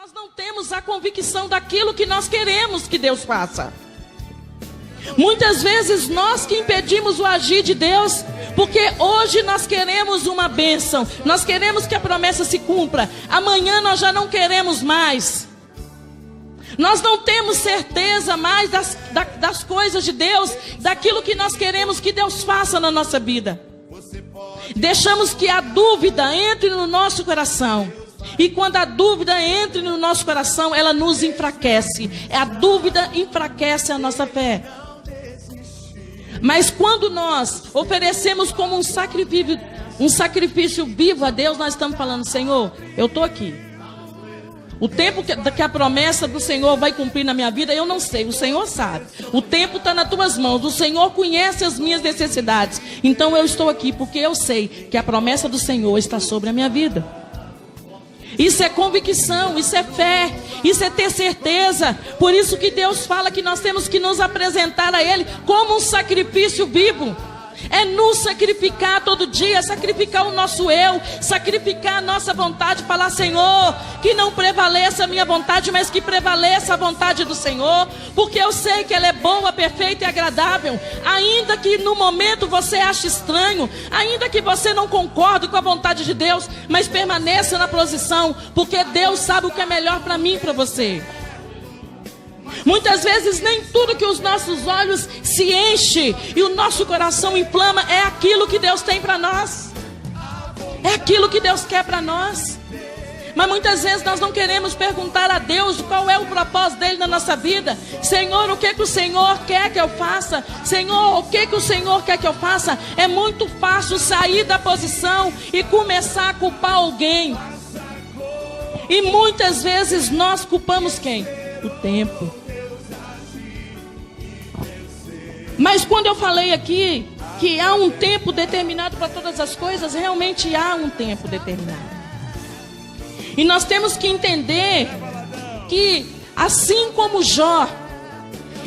nós não temos a convicção daquilo que nós queremos que Deus faça. Muitas vezes nós que impedimos o agir de Deus, porque hoje nós queremos uma bênção, nós queremos que a promessa se cumpra, amanhã nós já não queremos mais. Nós não temos certeza mais das coisas de Deus, daquilo que nós queremos que Deus faça na nossa vida. Deixamos que a dúvida entre no nosso coração. E quando a dúvida entra no nosso coração, ela nos enfraquece. A dúvida enfraquece a nossa fé. Mas quando nós oferecemos como um sacrifício vivo a Deus, nós estamos falando: Senhor, eu estou aqui. O tempo que a promessa do Senhor vai cumprir na minha vida, eu não sei, o Senhor sabe. O tempo está nas tuas mãos, o Senhor conhece as minhas necessidades. Então eu estou aqui porque eu sei que a promessa do Senhor está sobre a minha vida. Isso é convicção, isso é fé, isso é ter certeza. Por isso que Deus fala que nós temos que nos apresentar a Ele como um sacrifício vivo. É nos sacrificar todo dia, sacrificar o nosso eu, sacrificar a nossa vontade, falar: Senhor, que não prevaleça a minha vontade, mas que prevaleça a vontade do Senhor, porque eu sei que ela é boa, perfeita e agradável. Ainda que no momento você ache estranho, ainda que você não concorde com a vontade de Deus, mas permaneça na posição, porque Deus sabe o que é melhor para mim e para você. Muitas vezes nem tudo que os nossos olhos se enche e o nosso coração inflama é aquilo que Deus tem para nós. É aquilo que Deus quer para nós. Mas muitas vezes nós não queremos perguntar a Deus qual é o propósito dele na nossa vida. Senhor, o que o Senhor quer que eu faça? Senhor, o que o Senhor quer que eu faça? É muito fácil sair da posição e começar a culpar alguém. E muitas vezes nós culpamos quem? O tempo. Mas quando eu falei aqui que há um tempo determinado para todas as coisas, realmente há um tempo determinado. E nós temos que entender que, assim como Jó,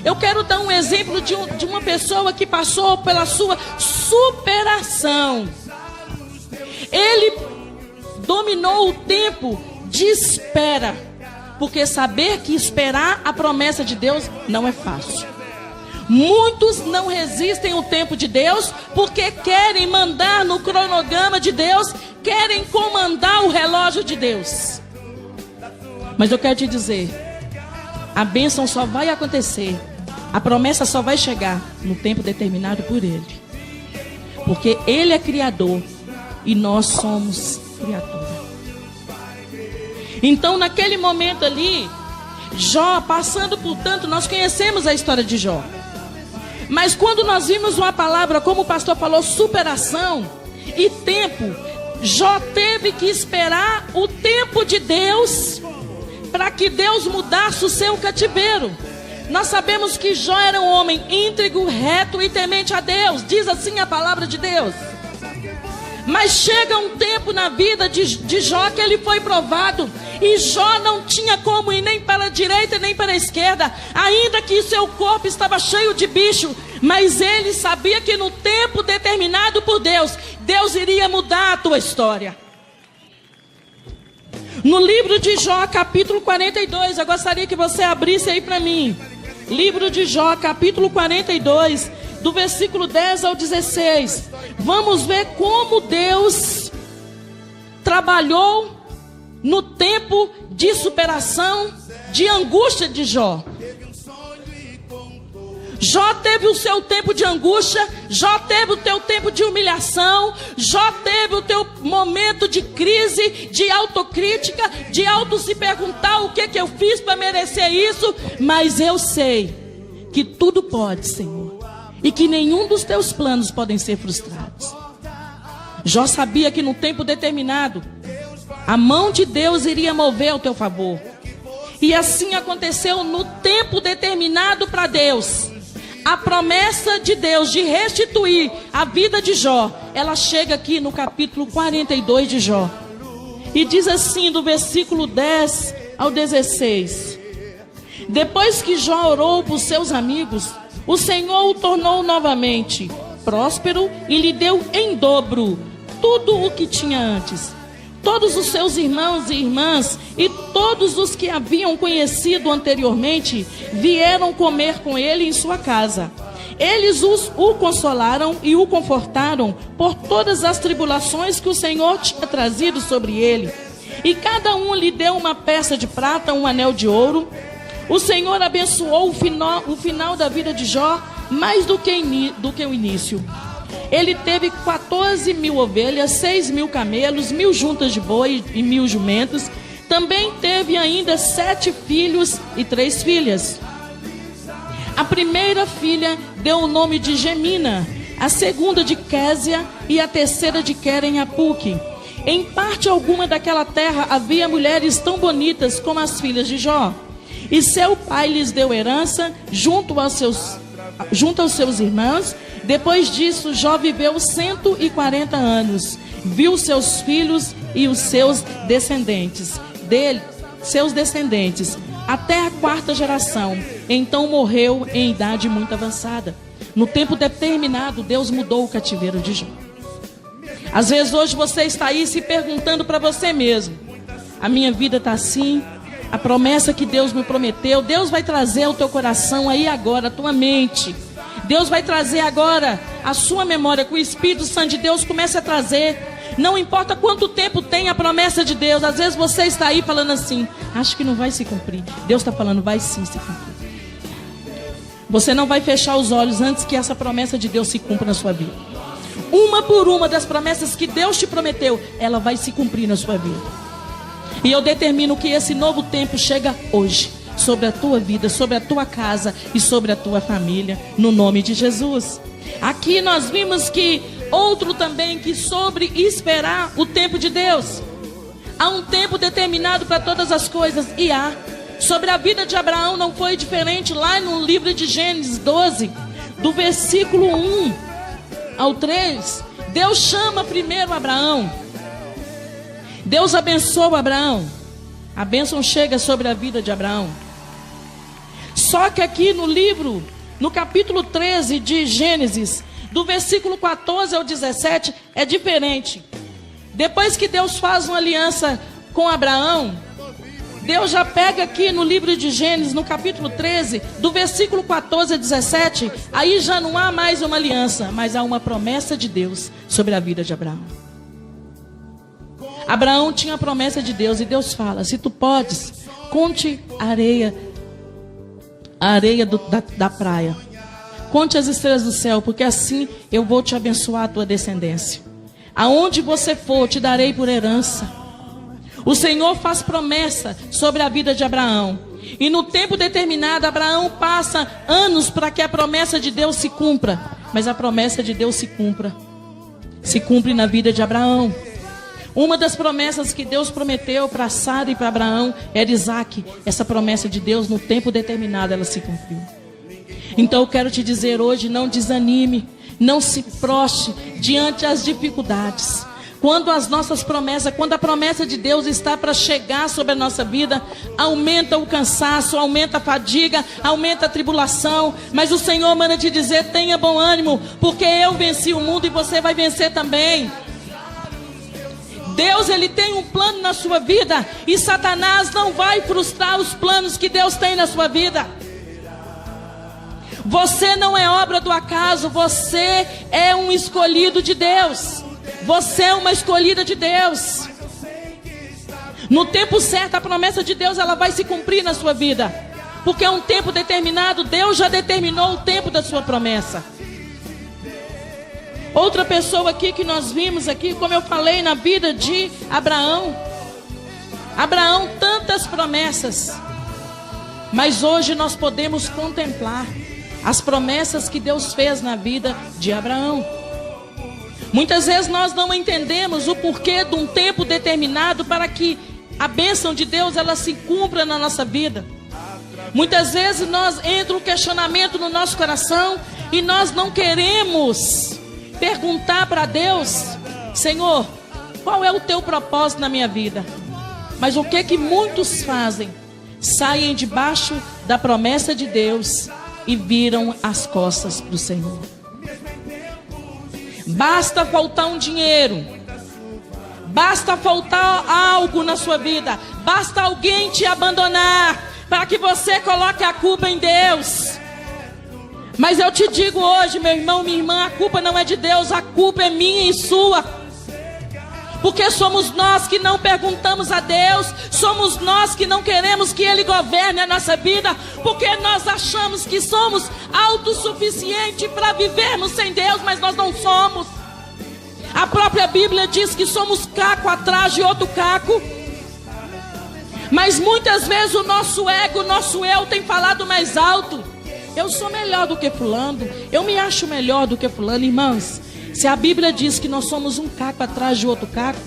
eu quero dar um exemplo de uma pessoa que passou pela sua superação. Ele dominou o tempo de espera, porque saber que esperar a promessa de Deus não é fácil. Muitos não resistem ao tempo de Deus porque querem mandar no cronograma de Deus, querem comandar o relógio de Deus. Mas eu quero te dizer, a bênção só vai acontecer, a promessa só vai chegar no tempo determinado por Ele. Porque Ele é Criador e nós somos criatura. Então naquele momento ali, Jó passando por tanto, nós conhecemos a história de Jó. Mas quando nós vimos uma palavra, como o pastor falou, superação e tempo, Jó teve que esperar o tempo de Deus para que Deus mudasse o seu cativeiro. Nós sabemos que Jó era um homem íntegro, reto e temente a Deus. Diz assim a palavra de Deus. Mas chega um tempo na vida de Jó que ele foi provado. E Jó não tinha como ir nem para a direita nem para a esquerda. Ainda que seu corpo estava cheio de bicho. Mas ele sabia que no tempo determinado por Deus, Deus iria mudar a tua história. No livro de Jó, capítulo 42. Eu gostaria que você abrisse aí para mim. Livro de Jó, capítulo 42. Do versículo 10 ao 16. Vamos ver como Deus trabalhou no tempo de superação, de angústia de Jó. Jó teve o seu tempo de angústia, Jó teve o teu tempo de humilhação, Jó teve o teu momento de crise, de autocrítica, de auto se perguntar o que eu fiz para merecer isso. Mas eu sei que tudo pode, Senhor, e que nenhum dos teus planos podem ser frustrados. Jó sabia que no tempo determinado, a mão de Deus iria mover ao teu favor. E assim aconteceu no tempo determinado para Deus. A promessa de Deus de restituir a vida de Jó, ela chega aqui no capítulo 42 de Jó. E diz assim, do versículo 10 ao 16. Depois que Jó orou por seus amigos, o Senhor o tornou novamente próspero e lhe deu em dobro tudo o que tinha antes. Todos os seus irmãos e irmãs e todos os que haviam conhecido anteriormente vieram comer com ele em sua casa. Eles o consolaram e o confortaram por todas as tribulações que o Senhor tinha trazido sobre ele. E cada um lhe deu uma peça de prata, um anel de ouro. O Senhor abençoou o final da vida de Jó mais do que o início. Ele teve 14.000 ovelhas, 6.000 camelos, 1.000 juntas de boi e 1.000 jumentos. Também teve ainda 7 filhos e 3 filhas. A primeira filha deu o nome de Gemina, a segunda de Késia e a terceira de Queren-Apuque. Em parte alguma daquela terra havia mulheres tão bonitas como as filhas de Jó. E seu pai lhes deu herança junto aos seus irmãos. Depois disso, Jó viveu 140 anos. Viu seus filhos e os seus descendentes até a 4ª geração. Então morreu em idade muito avançada. No tempo determinado, Deus mudou o cativeiro de Jó. Às vezes hoje você está aí se perguntando para você mesmo: a minha vida está assim, a promessa que Deus me prometeu, Deus vai trazer ao teu coração aí agora, a tua mente. Deus vai trazer agora a sua memória, que o Espírito Santo de Deus comece a trazer. Não importa quanto tempo tem a promessa de Deus. Às vezes você está aí falando assim: acho que não vai se cumprir. Deus está falando: vai sim se cumprir. Você não vai fechar os olhos antes que essa promessa de Deus se cumpra na sua vida. Uma por uma das promessas que Deus te prometeu, ela vai se cumprir na sua vida. E eu determino que esse novo tempo chega hoje, sobre a tua vida, sobre a tua casa e sobre a tua família, no nome de Jesus. Aqui nós vimos que outro também, que sobre esperar o tempo de Deus. Há um tempo determinado para todas as coisas, e há. Sobre a vida de Abraão não foi diferente. Lá no livro de Gênesis 12, do versículo 1 ao 3, Deus chama primeiro Abraão. Deus abençoa Abraão. A bênção chega sobre a vida de Abraão. Só que aqui no capítulo 13 de Gênesis, do versículo 14 ao 17, é diferente. Depois que Deus faz uma aliança com Abraão, Deus já pega aqui no livro de Gênesis, no capítulo 13, do versículo 14 a 17, aí já não há mais uma aliança, mas há uma promessa de Deus sobre a vida de Abraão. Abraão tinha a promessa de Deus, e Deus fala: se tu podes, conte a areia da praia, conte as estrelas do céu, porque assim eu vou te abençoar a tua descendência. Aonde você for, te darei por herança. O Senhor faz promessa sobre a vida de Abraão. E no tempo determinado, Abraão passa anos para que a promessa de Deus se cumpra. Mas a promessa de Deus se cumpre na vida de Abraão. Uma das promessas que Deus prometeu para Sara e para Abraão era Isaac. Essa promessa de Deus, no tempo determinado, ela se cumpriu. Então eu quero te dizer hoje: não desanime, não se prostre diante das dificuldades. Quando as nossas promessas, quando a promessa de Deus está para chegar sobre a nossa vida, aumenta o cansaço, aumenta a fadiga, aumenta a tribulação. Mas o Senhor manda te dizer: tenha bom ânimo, porque eu venci o mundo e você vai vencer também. Deus, Ele tem um plano na sua vida, e Satanás não vai frustrar os planos que Deus tem na sua vida. Você não é obra do acaso, você é um escolhido de Deus. Você é uma escolhida de Deus. No tempo certo, a promessa de Deus, ela vai se cumprir na sua vida, porque é um tempo determinado. Deus já determinou o tempo da sua promessa. Outra pessoa aqui que nós vimos aqui, como eu falei, na vida de Abraão. Abraão, tantas promessas, mas hoje nós podemos contemplar as promessas que Deus fez na vida de Abraão. Muitas vezes nós não entendemos o porquê de um tempo determinado para que a bênção de Deus, ela se cumpra na nossa vida. Muitas vezes entra um questionamento no nosso coração e nós não queremos perguntar para Deus: Senhor, qual é o teu propósito na minha vida? Mas o que muitos fazem? Saem debaixo da promessa de Deus e viram as costas para o Senhor. Basta faltar um dinheiro, Basta faltar algo na sua vida, basta alguém te abandonar, para que você coloque a culpa em Deus. Mas eu te digo hoje, meu irmão, minha irmã, a culpa não é de Deus, a culpa é minha e sua. Porque somos nós que não perguntamos a Deus, somos nós que não queremos que Ele governe a nossa vida, porque nós achamos que somos autossuficientes para vivermos sem Deus, mas nós não somos. A própria Bíblia diz que somos caco atrás de outro caco. Mas muitas vezes o nosso ego, o nosso eu tem falado mais alto. Eu sou melhor do que fulano, eu me acho melhor do que fulano. Irmãos, se a Bíblia diz que nós somos um caco atrás de outro caco,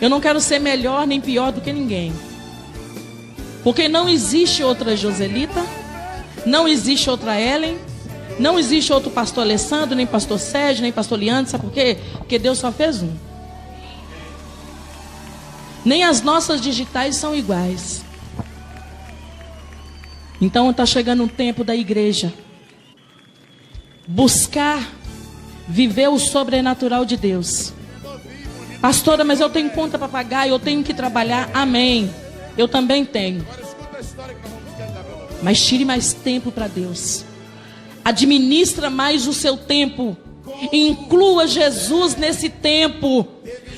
eu não quero ser melhor nem pior do que ninguém. Porque não existe outra Joselita, não existe outra Ellen, não existe outro pastor Alessandro, nem pastor Sérgio, nem pastor Leandro. Sabe por quê? Porque Deus só fez um. Nem as nossas digitais são iguais. Então está chegando um tempo da igreja buscar viver o sobrenatural de Deus. Pastora, mas eu tenho conta para pagar, eu tenho que trabalhar. Amém. Eu também tenho. Mas tire mais tempo para Deus. Administra mais o seu tempo. Inclua Jesus nesse tempo.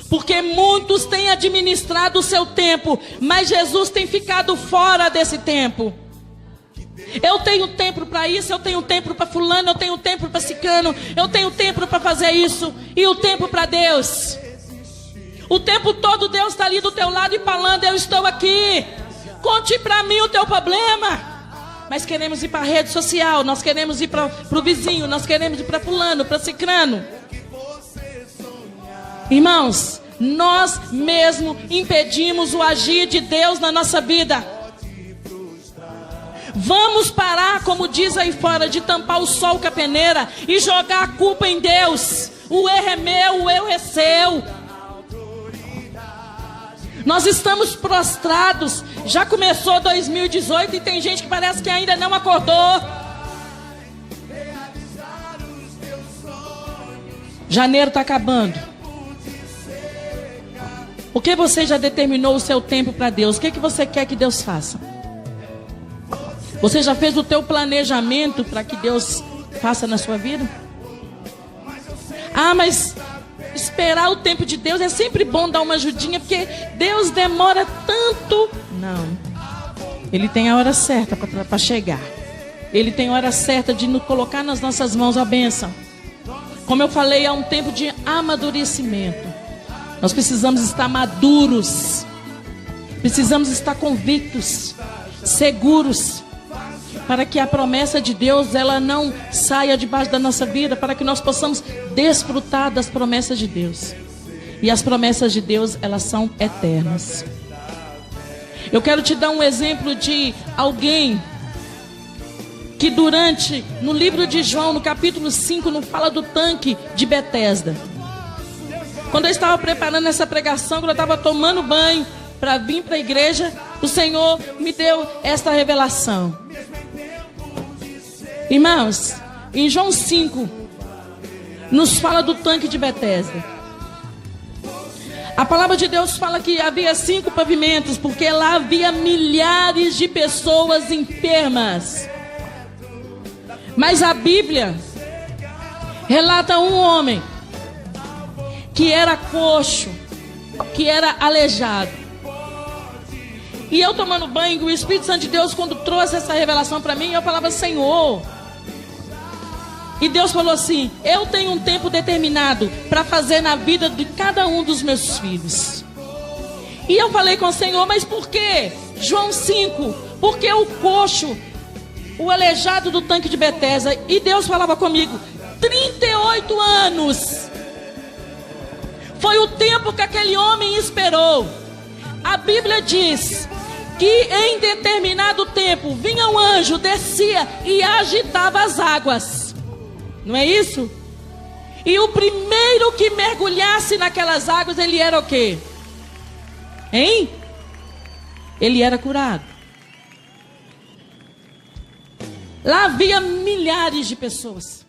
Porque muitos têm administrado o seu tempo, mas Jesus tem ficado fora desse tempo. Eu tenho tempo para isso, eu tenho tempo para fulano, eu tenho tempo para ciclano, eu tenho tempo para fazer isso. E o tempo para Deus? O tempo todo Deus está ali do teu lado e falando, eu estou aqui. Conte para mim o teu problema. Mas queremos ir para a rede social, nós queremos ir para o vizinho, nós queremos ir para fulano, para ciclano. Irmãos, nós mesmo impedimos o agir de Deus na nossa vida. Vamos parar, como diz aí fora, de tampar o sol com a peneira e jogar a culpa em Deus. O erro é meu, o erro é seu. Nós estamos prostrados. Já começou 2018 e tem gente que parece que ainda não acordou. Janeiro está acabando. O que você já determinou o seu tempo para Deus? O que você quer que Deus faça? Você já fez o teu planejamento para que Deus faça na sua vida? Ah, mas esperar o tempo de Deus é sempre bom dar uma ajudinha, porque Deus demora tanto. Não. Ele tem a hora certa para chegar. Ele tem a hora certa de nos colocar nas nossas mãos a bênção. Como eu falei, há um tempo de amadurecimento. Nós precisamos estar maduros. Precisamos estar convictos, seguros, para que a promessa de Deus ela não saia debaixo da nossa vida, para que nós possamos desfrutar das promessas de Deus. E as promessas de Deus, elas são eternas. Eu quero te dar um exemplo de alguém que no livro de João, no capítulo 5, não fala do tanque de Betesda. Quando eu estava preparando essa pregação, quando eu estava tomando banho para vir para a igreja, o Senhor me deu esta revelação. Irmãos, em João 5, nos fala do tanque de Betesda. A palavra de Deus fala que havia 5 pavimentos, porque lá havia milhares de pessoas enfermas. Mas a Bíblia relata um homem que era coxo, que era aleijado. E eu tomando banho, o Espírito Santo de Deus, quando trouxe essa revelação para mim, eu falava, Senhor. E Deus falou assim, eu tenho um tempo determinado para fazer na vida de cada um dos meus filhos. E eu falei com o Senhor, mas por quê? João 5, porque o coxo, o aleijado do tanque de Betesda. E Deus falava comigo, 38 anos. Foi o tempo que aquele homem esperou. A Bíblia diz que em determinado tempo vinha um anjo, descia e agitava as águas. Não é isso? E o primeiro que mergulhasse naquelas águas, ele era o quê? Hein? Ele era curado. Lá havia milhares de pessoas.